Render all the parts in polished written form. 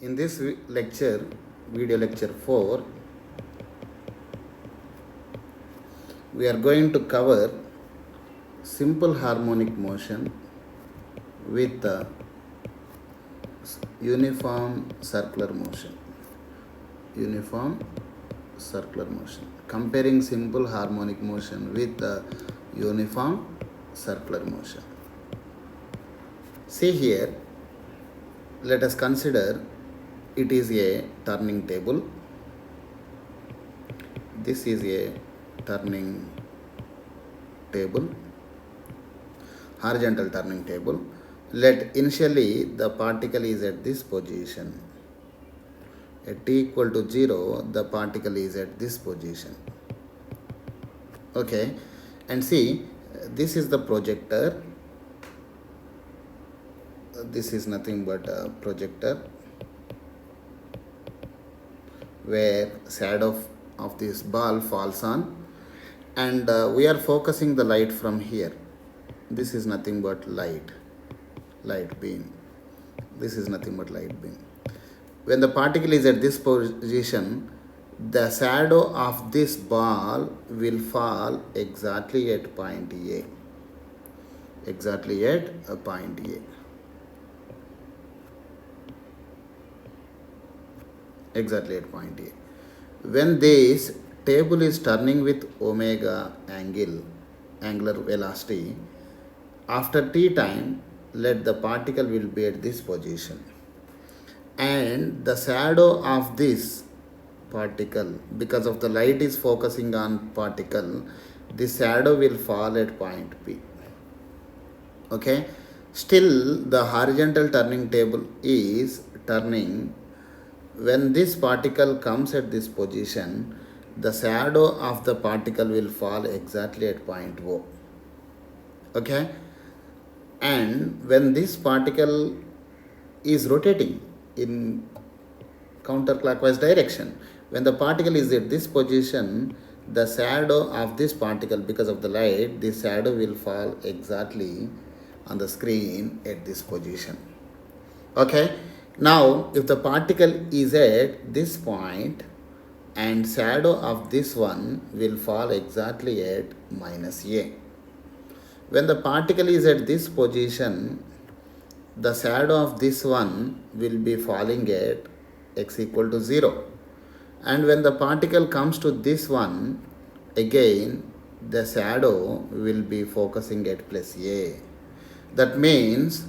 In this lecture, video lecture 4, we are going to cover simple harmonic motion with uniform circular motion. Uniform circular motion. Comparing simple harmonic motion with uniform circular motion. See here, let us consider it is a turning table. This is a turning table, horizontal turning table. Let initially the particle is at this position. At t equal to 0, the particle is at this position. Okay, and see, this is the projector. This is nothing but a projector where shadow of this ball falls on, and we are focusing the light from here. This is nothing but light beam. This is nothing but light beam. When the particle is at this position, the shadow of this ball will fall exactly at point A. Exactly at a point A. Exactly at point A. When this table is turning with omega angular velocity, after t time, let the particle will be at this position. And the shadow of this particle, because of the light is focusing on particle, the shadow will fall at point P. Okay, still the horizontal turning table is turning. When this particle comes at this position, the shadow of the particle will fall exactly at point O. Okay, and when this particle is rotating in counterclockwise direction, when the particle is at this position, the shadow of this particle, because of the light, this shadow will fall exactly on the screen at this position. Okay, now if the particle is at this point, and shadow of this one will fall exactly at minus A. When the particle is at this position, the shadow of this one will be falling at x equal to 0. And when the particle comes to this one, again the shadow will be focusing at plus A. That means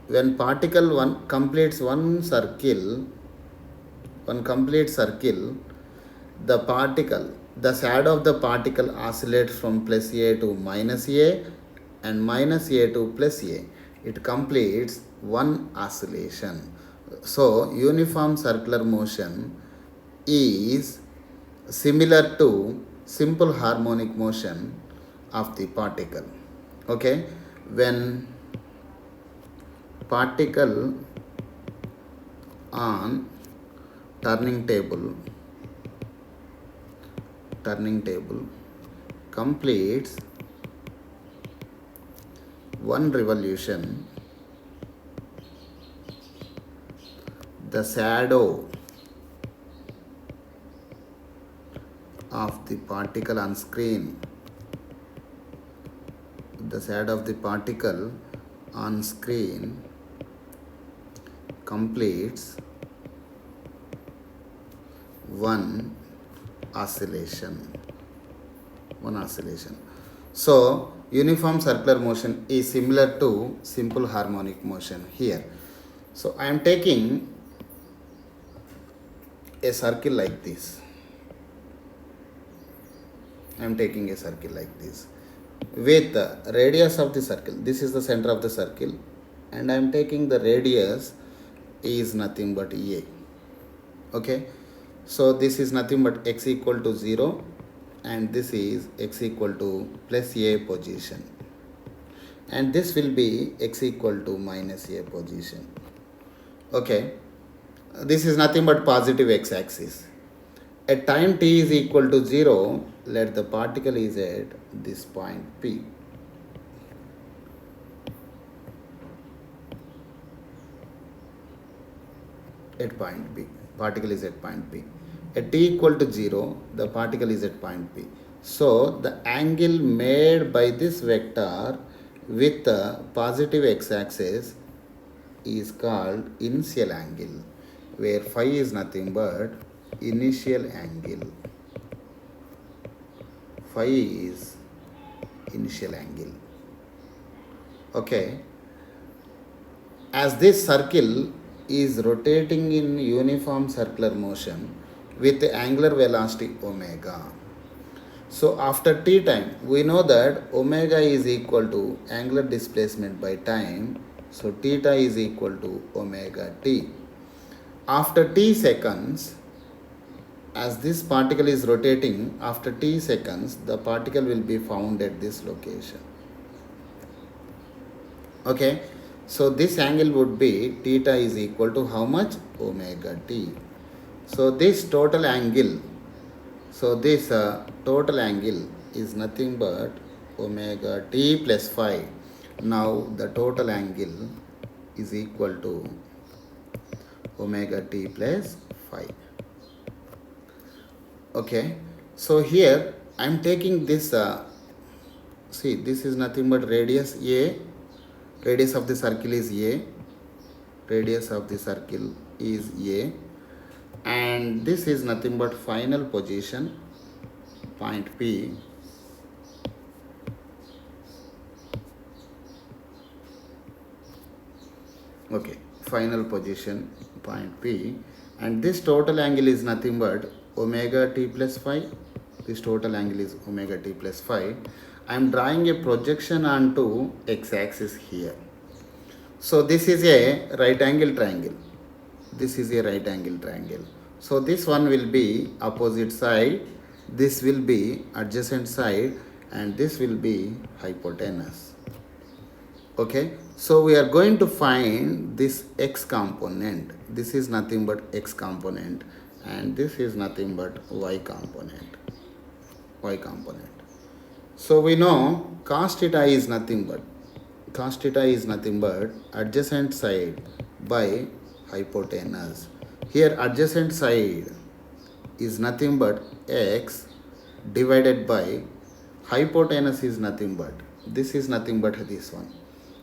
when particle one completes one complete circle, the shadow of the particle oscillates from plus A to minus A and minus A to plus A. It completes one oscillation. So, uniform circular motion is similar to simple harmonic motion of the particle. Okay, when particle on turning table completes one revolution, the shadow of the particle on screen completes one oscillation. So, uniform circular motion is similar to simple harmonic motion here. So, I am taking a circle like this. With the radius of the circle. This is the center of the circle, and I am taking the radius is nothing but A. Okay, so this is nothing but x equal to 0, and this is x equal to plus A position, and this will be x equal to minus A position. Okay, this is nothing but positive x-axis. At time t is equal to 0, let the particle is at this point P. at point B. Particle is at point B. At t equal to 0, the particle is at point B. So the angle made by this vector with the positive x-axis is called initial angle, where phi is nothing but initial angle. Phi is initial angle. Okay. As this circle is rotating in uniform circular motion with the angular velocity omega. So after t time, we know that omega is equal to angular displacement by time. So theta is equal to omega t. After t seconds, as this particle is rotating, after t seconds, the particle will be found at this location. Okay, so this angle would be theta is equal to how much? Omega t. So this total angle, total angle is nothing but omega t plus phi. Now the total angle is equal to omega t plus phi. Okay, so here I am taking this, see, this is nothing but radius A, radius of the circle is A, radius of the circle is A, and this is nothing but final position, point P. Okay, final position, point P, and this total angle is nothing but omega t plus phi. This total angle is omega t plus phi. I am drawing a projection onto x-axis here. So this is a right angle triangle. This is a right angle triangle. So this one will be opposite side, this will be adjacent side, and this will be hypotenuse. Okay, so we are going to find this x component. This is nothing but x component, and this is nothing but y component. Y component. So we know cos theta is nothing but adjacent side by hypotenuse. Here adjacent side is nothing but x divided by hypotenuse is nothing but, this is nothing but this one.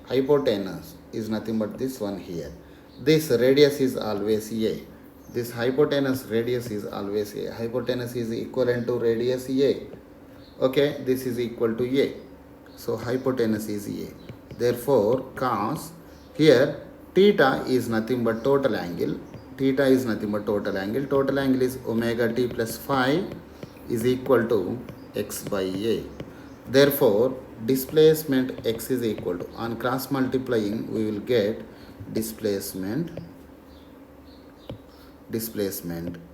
Hypotenuse is nothing but this one here. This radius is always A. This hypotenuse radius is always A. Hypotenuse is equivalent to radius A. Okay, this is equal to A. So hypotenuse is A. Therefore, cos, here theta is nothing but total angle. Theta is nothing but total angle. Total angle is omega t plus phi is equal to x by A. Therefore, displacement x is equal to, on cross multiplying we will get displacement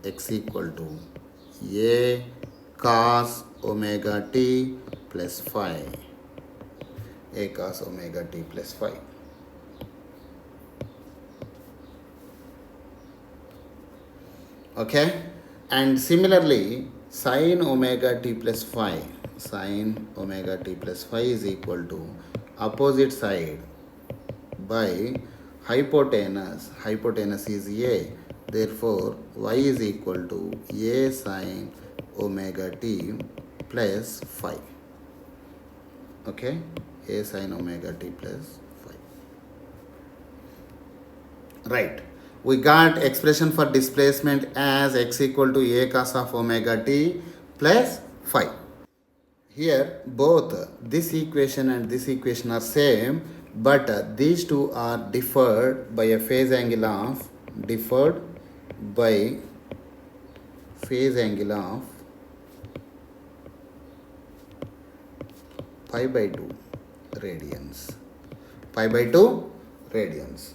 x equal to A cos omega t plus phi. A cos omega t plus phi. Okay, and similarly sin omega t plus phi, sin omega t plus phi is equal to opposite side by hypotenuse. Hypotenuse is A. Therefore, y is equal to A sin omega t plus phi. Okay, A sin omega t plus phi. Right. We got expression for displacement as x equal to A cos of omega t plus phi. Here both this equation and this equation are same, but these two are differed by a phase angle of pi by 2 radians. Pi by 2 radians.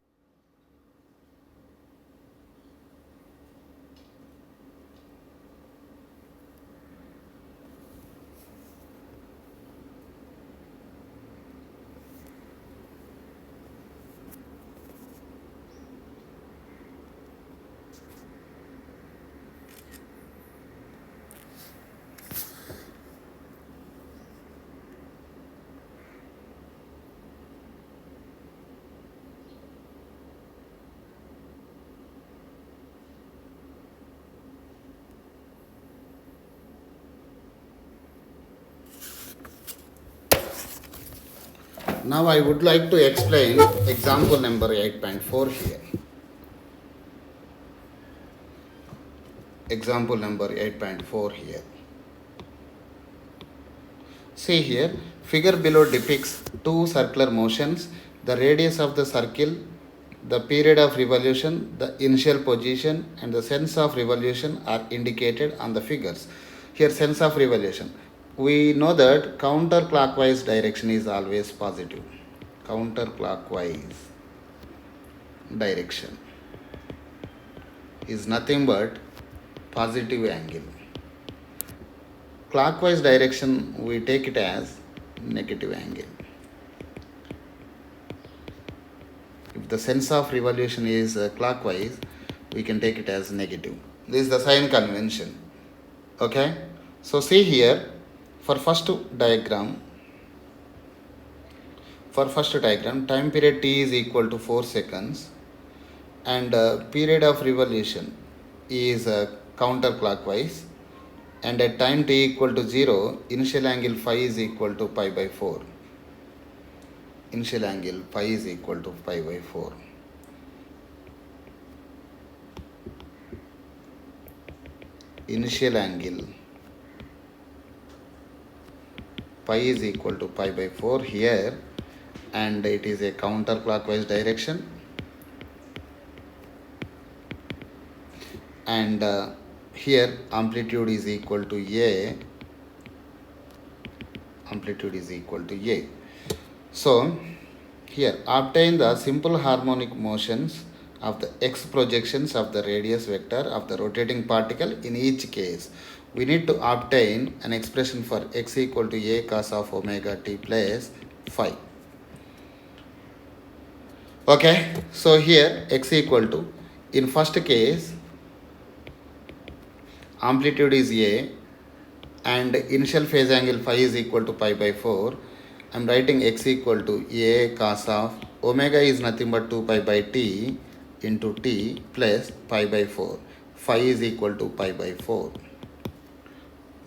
Now I would like to explain example number 8.4 here. Example number 8.4 here. See here, figure below depicts two circular motions, the radius of the circle, the period of revolution, the initial position and the sense of revolution are indicated on the figures. Here sense of revolution. We know that counterclockwise direction is always positive. Counterclockwise direction is nothing but positive angle. Clockwise direction we take it as negative angle. If the sense of revolution is clockwise, we can take it as negative. This is the sign convention. Okay, so see here, for first diagram, time period t is equal to 4 seconds and period of revolution is counterclockwise, and at time t equal to 0, initial angle phi is equal to pi by 4. Initial angle phi is equal to pi by 4. Initial angle pi is equal to pi by 4 here, and it is a counterclockwise direction, and here amplitude is equal to a. Amplitude is equal to a. So here obtain the simple harmonic motions of the x projections of the radius vector of the rotating particle in each case. We need to obtain an expression for x equal to a cos of omega t plus phi. Okay, so here x equal to, in first case amplitude is a and initial phase angle phi is equal to pi by 4. I am writing x equal to a cos of omega is nothing but 2 pi by t into t plus pi by 4. Phi is equal to pi by 4.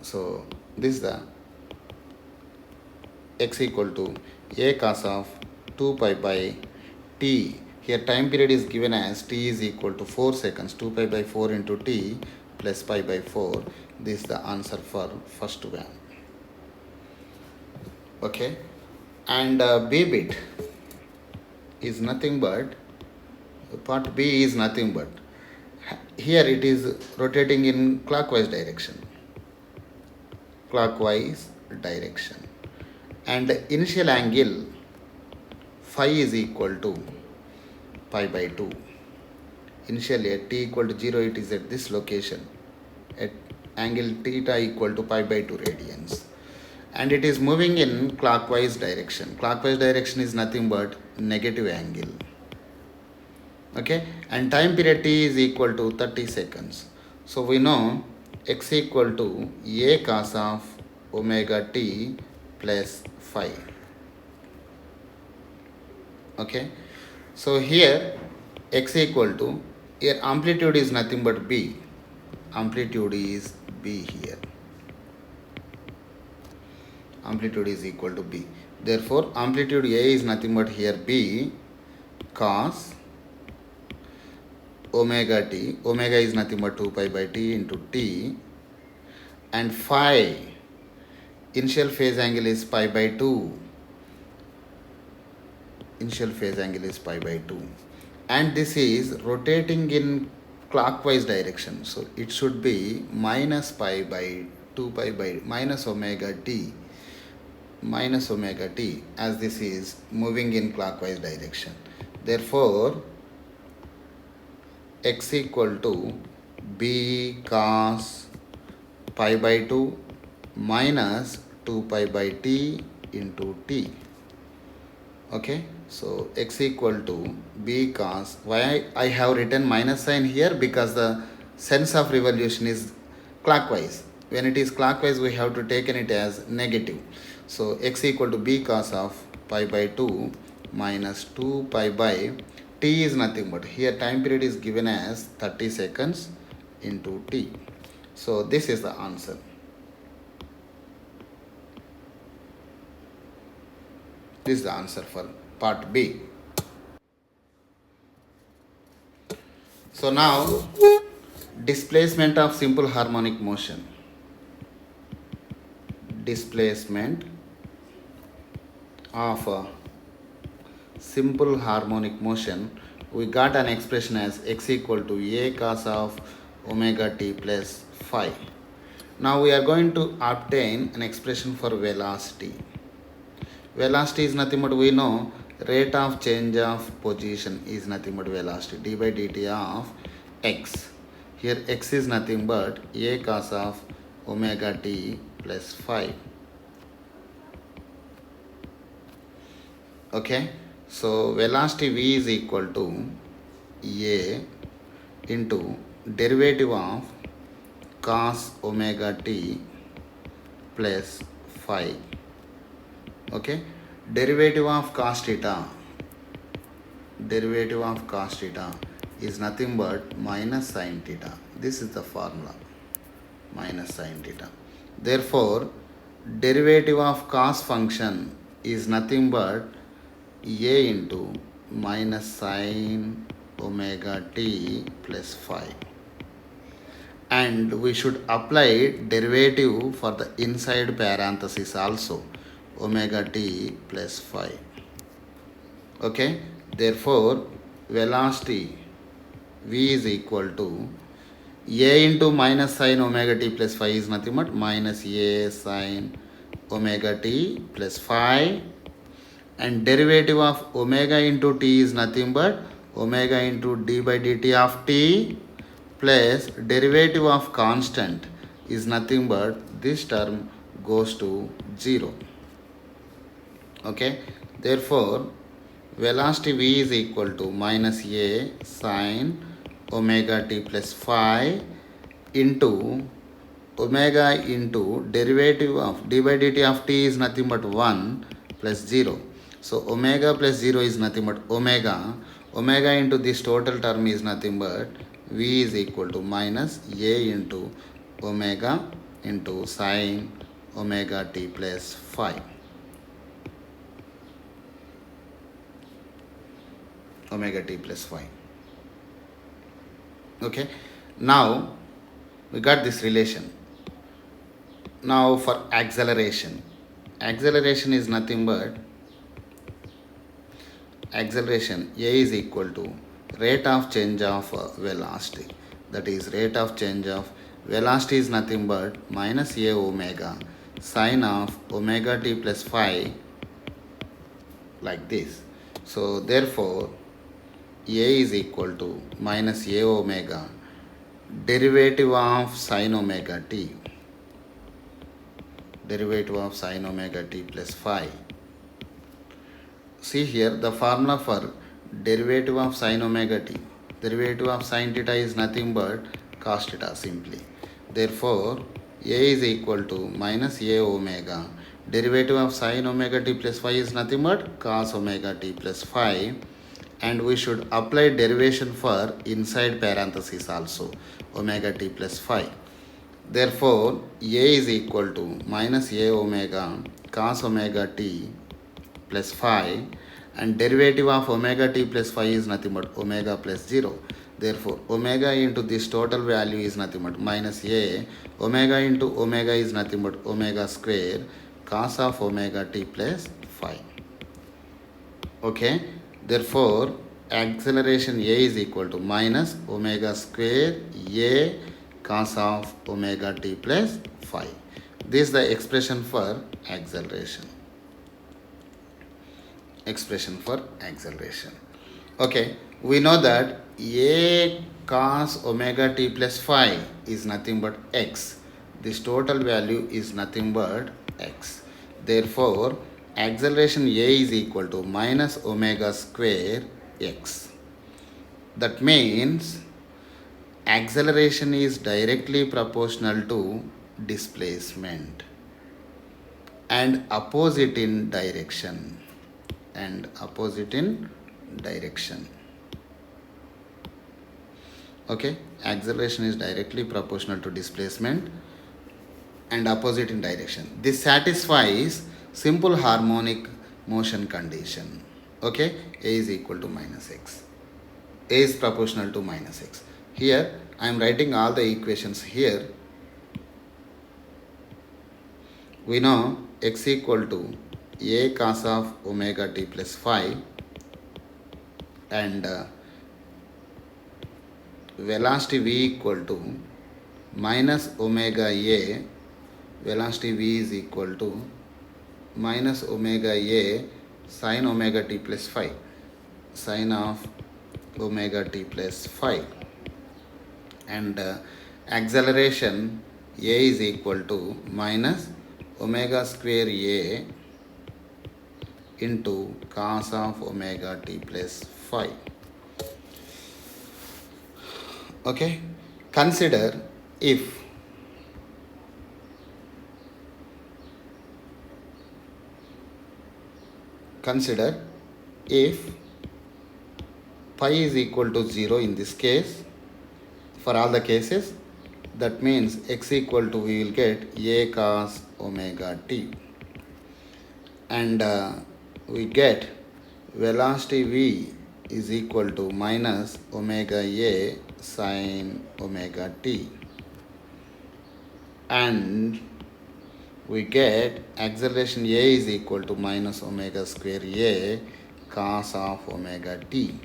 So this is the x equal to a cos of 2 pi by t. Here time period is given as t is equal to 4 seconds. 2 pi by 4 into t plus pi by 4. This is the answer for first one. Okay, and b bit is nothing but, part b is nothing but, here it is rotating in clockwise direction. Clockwise direction, and initial angle phi is equal to pi by 2. Initially at t equal to 0, it is at this location at angle theta equal to pi by 2 radians, and it is moving in clockwise direction. Clockwise direction is nothing but negative angle. Okay, and time period t is equal to 30 seconds. So we know x equal to a cos of omega t plus phi. Okay, so here x equal to, here amplitude is nothing but b. Amplitude is b here. Amplitude is equal to b. Therefore amplitude a is nothing but here b cos omega t. Omega is nothing but 2 pi by t into t, and phi, initial phase angle is pi by 2. Initial phase angle is pi by 2, and this is rotating in clockwise direction, so it should be minus pi by 2 pi by minus omega t, as this is moving in clockwise direction. Therefore x equal to b cos pi by 2 minus 2 pi by t into t. Okay, so x equal to b cos, why I have written minus sign here, because the sense of revolution is clockwise. When it is clockwise, we have to take it as negative. So x equal to b cos of pi by 2 minus 2 pi by t is nothing but, here time period is given as 30 seconds into t. So this is the answer. This is the answer for part B. So now, displacement of simple harmonic motion. Displacement of simple harmonic motion, we got an expression as x equal to a cos of omega t plus phi. Now we are going to obtain an expression for velocity. Velocity is nothing but we know rate of change of position is nothing but velocity d by dt of x. Here x is nothing but a cos of omega t plus phi. Okay, so velocity v is equal to a into derivative of cos omega t plus phi. Okay, derivative of cos theta is nothing but minus sin theta. This is the formula, minus sin theta. Therefore, derivative of cos function is nothing but a into minus sin omega t plus phi. And we should apply derivative for the inside parenthesis also, omega t plus phi. Okay, therefore velocity v is equal to a into minus sin omega t plus phi is nothing but minus a sin omega t plus phi, and derivative of omega into t is nothing but omega into d by dt of t plus derivative of constant is nothing but this term goes to 0. Okay, therefore velocity v is equal to minus a sin omega t plus phi into omega into derivative of d by dt of t is nothing but 1 plus 0. So omega plus 0 is nothing but omega. Omega into this total term is nothing but v is equal to minus a into omega into sin omega t plus phi. Omega t plus phi. Okay, now we got this relation. Now for acceleration is nothing but acceleration a is equal to rate of change of velocity, that is rate of change of velocity is nothing but minus a omega sine of omega t plus phi, like this. So therefore a is equal to minus a omega derivative of sine omega t plus phi. See here the formula for derivative of sine omega t. Derivative of sine theta is nothing but cos theta simply. Therefore, a is equal to minus a omega. Derivative of sine omega t plus phi is nothing but cos omega t plus phi. And we should apply derivation for inside parenthesis also, omega t plus phi. Therefore, a is equal to minus a omega cos omega t plus phi, and derivative of omega t plus phi is nothing but omega plus 0. Therefore, omega into this total value is nothing but minus a. Omega into omega is nothing but omega square cos of omega t plus phi. Okay, therefore acceleration a is equal to minus omega square a cos of omega t plus phi. This is the expression for acceleration. Okay, we know that a cos omega t plus phi is nothing but x. This total value is nothing but x. Therefore, acceleration a is equal to minus omega square x. That means acceleration is directly proportional to displacement and opposite in direction. Okay, acceleration is directly proportional to displacement and opposite in direction. This satisfies simple harmonic motion condition. Okay, A is equal to minus x. A is proportional to minus x. Here I am writing all the equations here. We know x equal to a cos of omega t plus phi, and velocity v equal to minus omega a, velocity v is equal to minus omega a sin omega t plus phi, sin of omega t plus phi, and acceleration a is equal to minus omega square a into cos of omega t plus phi. Okay, consider if pi is equal to 0 in this case, for all the cases, that means x equal to, we will get a cos omega t, and we get velocity v is equal to minus omega a sin omega t, and we get acceleration a is equal to minus omega square a cos of omega t.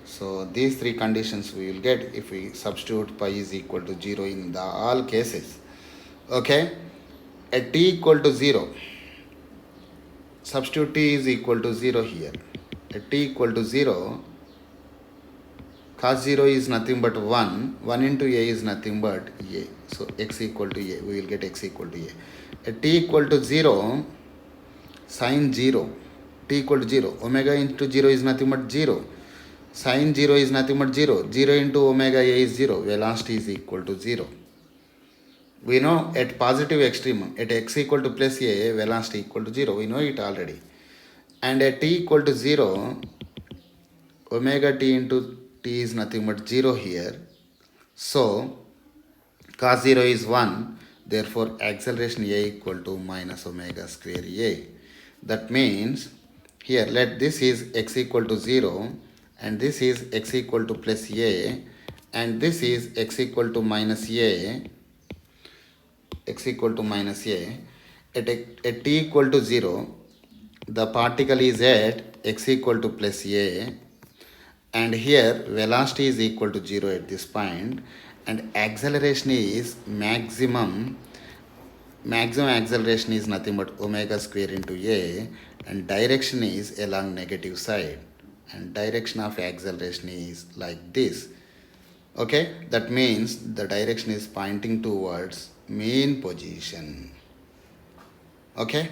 So these three conditions we will get if we substitute pi is equal to 0 in the all cases. Okay, at t equal to 0, substitute t is equal to 0 here. At t equal to 0, cos 0 is nothing but 1. 1 into a is nothing but a. So x equal to a. We will get x equal to a. At t equal to 0, sin 0. T equal to 0. Omega into 0 is nothing but 0. Sin 0 is nothing but 0. 0 into omega a is 0. Velocity is equal to 0. We know at positive extreme, at x equal to plus a, velocity equal to 0. We know it already. And at t equal to 0, omega t into t is nothing but 0 here. So cos 0 is 1. Therefore acceleration a equal to minus omega square a. That means here let this is x equal to 0, and this is x equal to plus a, and this is x equal to minus a, x equal to minus a. At t equal to 0, the particle is at x equal to plus a, and here velocity is equal to 0 at this point, and acceleration is maximum acceleration is nothing but omega square into a, and direction is along negative side, and direction of acceleration is like this. Okay, that means the direction is pointing towards mean position. Okay,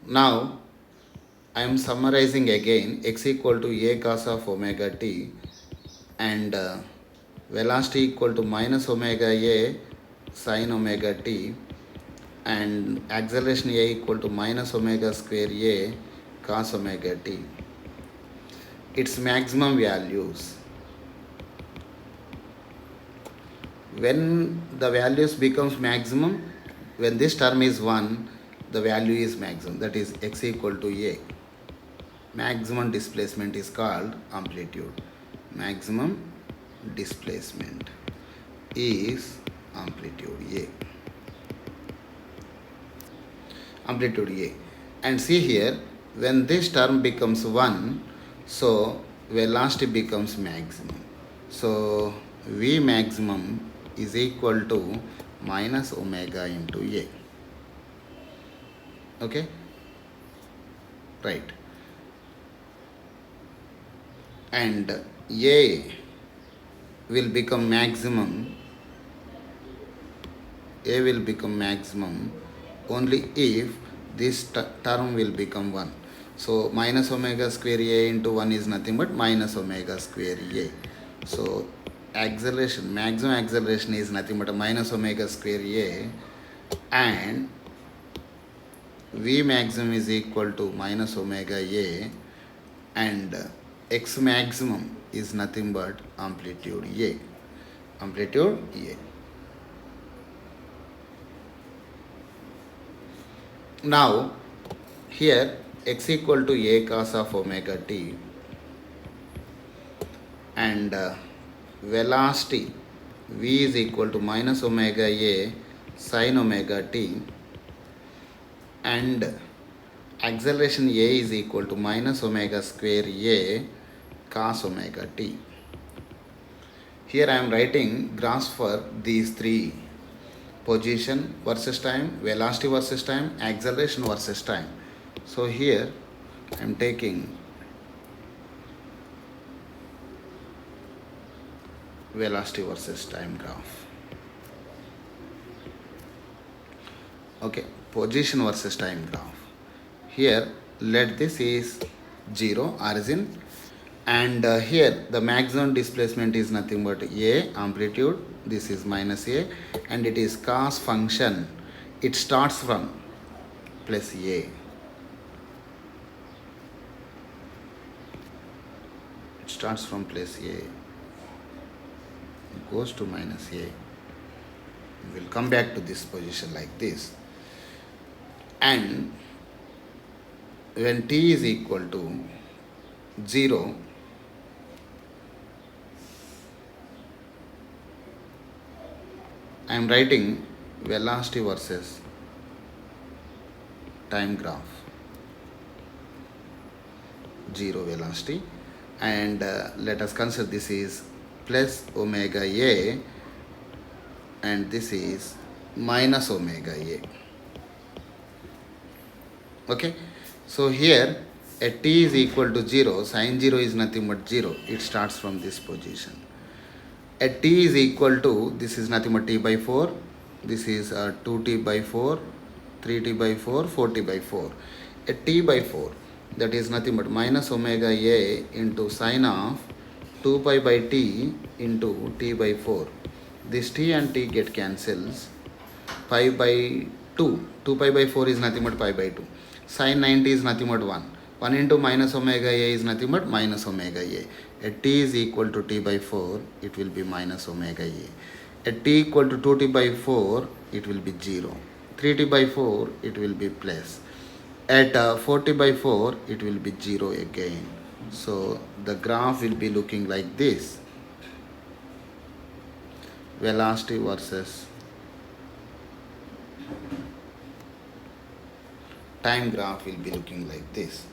now I am summarizing again. X equal to a cos of omega t, and velocity equal to minus omega a sin omega t, and acceleration a equal to minus omega square a cos omega t. Its maximum values. When the values becomes maximum, when this term is 1, the value is maximum, that is x equal to a. Maximum displacement is called amplitude. Maximum displacement is amplitude a. Amplitude a. And see here, when this term becomes 1, so velocity becomes maximum. So v maximum is equal to minus omega into a. Okay, right, and a will become maximum, a will become maximum only if this term will become 1. So minus omega square a into 1 is nothing but minus omega square a. So acceleration, maximum acceleration is nothing but a minus omega square a, and v maximum is equal to minus omega a, and x maximum is nothing but amplitude A. Amplitude A. Now, here x equal to A cos of omega t and velocity v is equal to minus omega A sin omega t and acceleration A is equal to minus omega square A cos omega t. Here I am writing graphs for these three: position versus time, velocity versus time, acceleration versus time. So here I am taking velocity versus time graph. Okay, position versus time graph. Here let this is 0 origin, and here the maximum displacement is nothing but A amplitude, this is minus A, and it is cos function, it starts from plus A. It starts from plus A, goes to minus A. We will come back to this position like this. And when t is equal to 0, I am writing velocity versus time graph. 0 velocity, and let us consider this is plus omega A and this is minus omega A. Okay, so here at t is equal to 0, sin 0 is nothing but 0, it starts from this position. At t is equal to, this is nothing but t by 4, this is 2t by 4, 3t by 4, 4t by 4. At t by 4, that is nothing but minus omega A into sine of 2 pi by t into t by 4. This t and t get cancels. Pi by 2, 2 pi by 4 is nothing but pi by 2. Sin 90 is nothing but 1. 1 into minus omega A is nothing but minus omega A. At t is equal to t by 4, it will be minus omega A. At t equal to 2t by 4, it will be 0. 3t by 4, it will be plus. At 4t by 4, it will be 0 again. So the graph will be looking like this. Velocity versus time graph will be looking like this.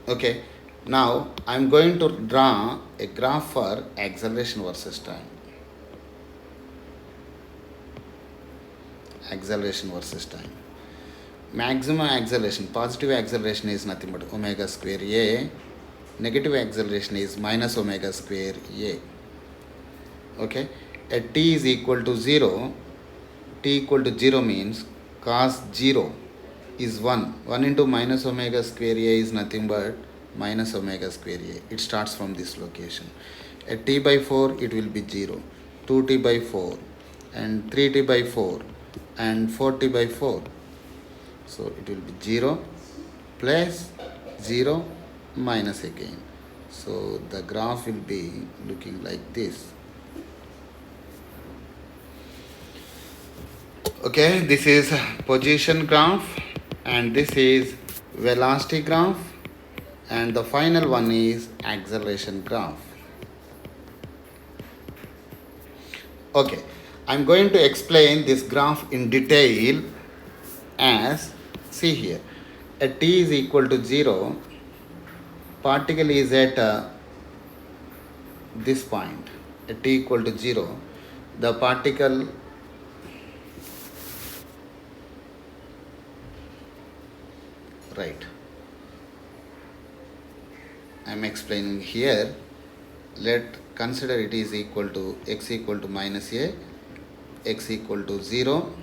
Okay, now I am going to draw a graph for acceleration versus time. Acceleration versus time. Maximum acceleration, positive acceleration is nothing but omega square A, negative acceleration is minus omega square A. Okay, at t is equal to 0, t equal to 0 means cos 0 is 1. 1 into minus omega square A is nothing but minus omega square A. It starts from this location. At t by 4, it will be 0. 2t by 4 and 3t by 4 and 4t by 4. So it will be 0 plus 0 minus again. So the graph will be looking like this. Okay, this is position graph and this is velocity graph and the final one is acceleration graph. Okay, I am going to explain this graph in detail as, see here, at t is equal to 0, particle is at this point. At t equal to 0, the particle right. I am explaining here. Let consider it is equal to x equal to minus a, x equal to 0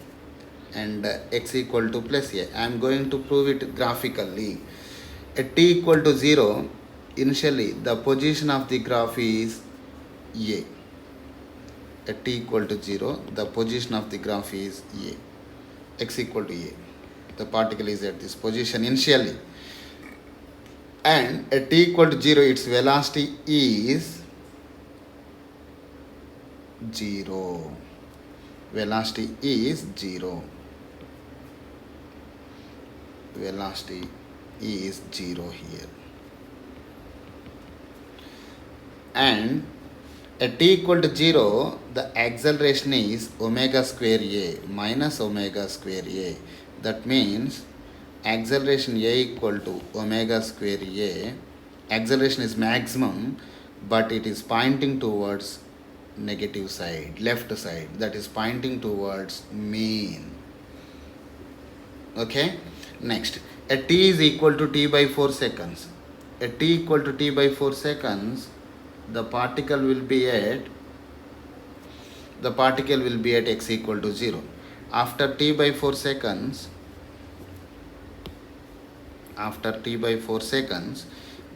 and x equal to plus a. I am going to prove it graphically. At t equal to 0, initially the position of the graph is a. At t equal to 0, the position of the graph is a. X equal to a. The particle is at this position initially. and at t equal to 0 its velocity is 0. Velocity is 0. Velocity is 0 here. And at t equal to 0, the acceleration is omega square a minus omega square a. That means acceleration a equal to omega square a. Acceleration is maximum, but it is pointing towards negative side, left side, that is pointing towards mean. Okay, next, at t is equal to t by 4 seconds. At t equal to t by 4 seconds, the particle will be at x equal to 0. After t by 4 seconds,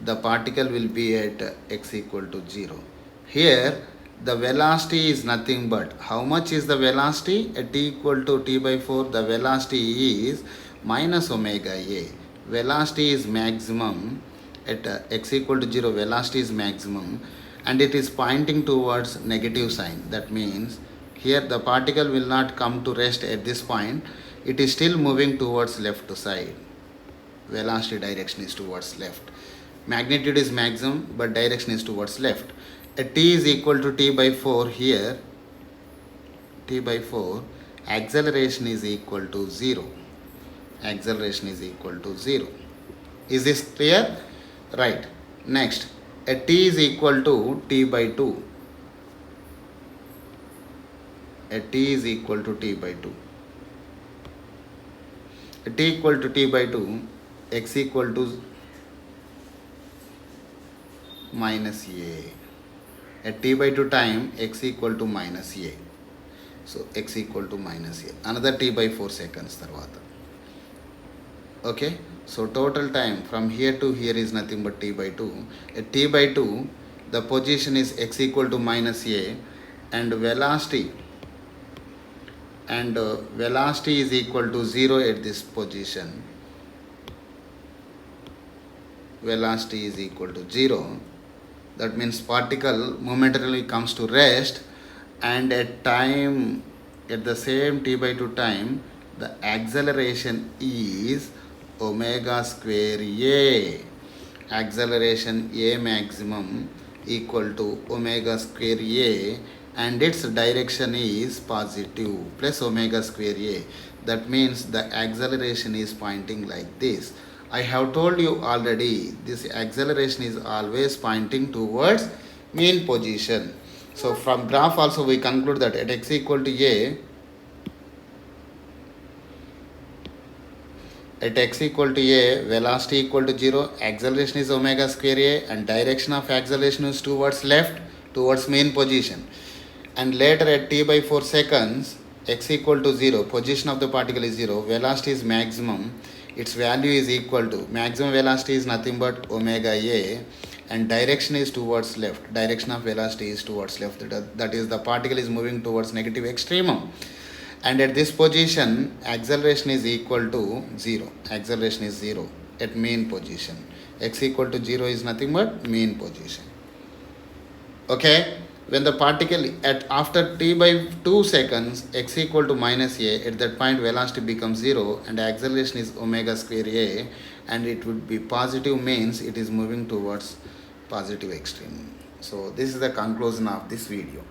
the particle will be at x equal to 0. Here the velocity is nothing but, how much is the velocity? At t equal to t by 4, the velocity is minus omega a. Velocity is maximum at x equal to 0, velocity is maximum, and it is pointing towards negative sign. That means here the particle will not come to rest at this point, it is still moving towards left side. Velocity direction is towards left. Magnitude is maximum, but direction is towards left. At t is equal to t by 4, here t by 4, acceleration is equal to 0. Acceleration is equal to 0. Is this clear? Right. Next, at t is equal to t by 2. At t is equal to t by 2. At t equal to t by 2, x equal to minus a. At t by 2 time, x equal to minus a. So x equal to minus a. Another t by 4 seconds tarvata. Okay. So total time from here to here is nothing but t by 2. At t by 2, the position is x equal to minus a, and velocity is equal to 0 at this position. Velocity is equal to 0. That means particle momentarily comes to rest, and at the same t by 2 time, the acceleration is omega square a. Acceleration a maximum equal to omega square a, and its direction is positive plus omega square a. That means the acceleration is pointing like this. I have told you already, this acceleration is always pointing towards mean position. So from graph also we conclude that at x equal to a, velocity equal to 0, acceleration is omega square a, and direction of acceleration is towards left, towards mean position. And later at t by 4 seconds, x equal to 0, position of the particle is 0, velocity is maximum, its value is equal to, maximum velocity is nothing but omega a, and direction is towards left, direction of velocity is towards left, that is the particle is moving towards negative extremum. And at this position, acceleration is equal to 0. Acceleration is 0 at mean position. X equal to 0 is nothing but mean position. Okay? When the particle after t by 2 seconds, x equal to minus a, at that point velocity becomes 0 and acceleration is omega square a, and it would be positive, means it is moving towards positive extreme. So this is the conclusion of this video.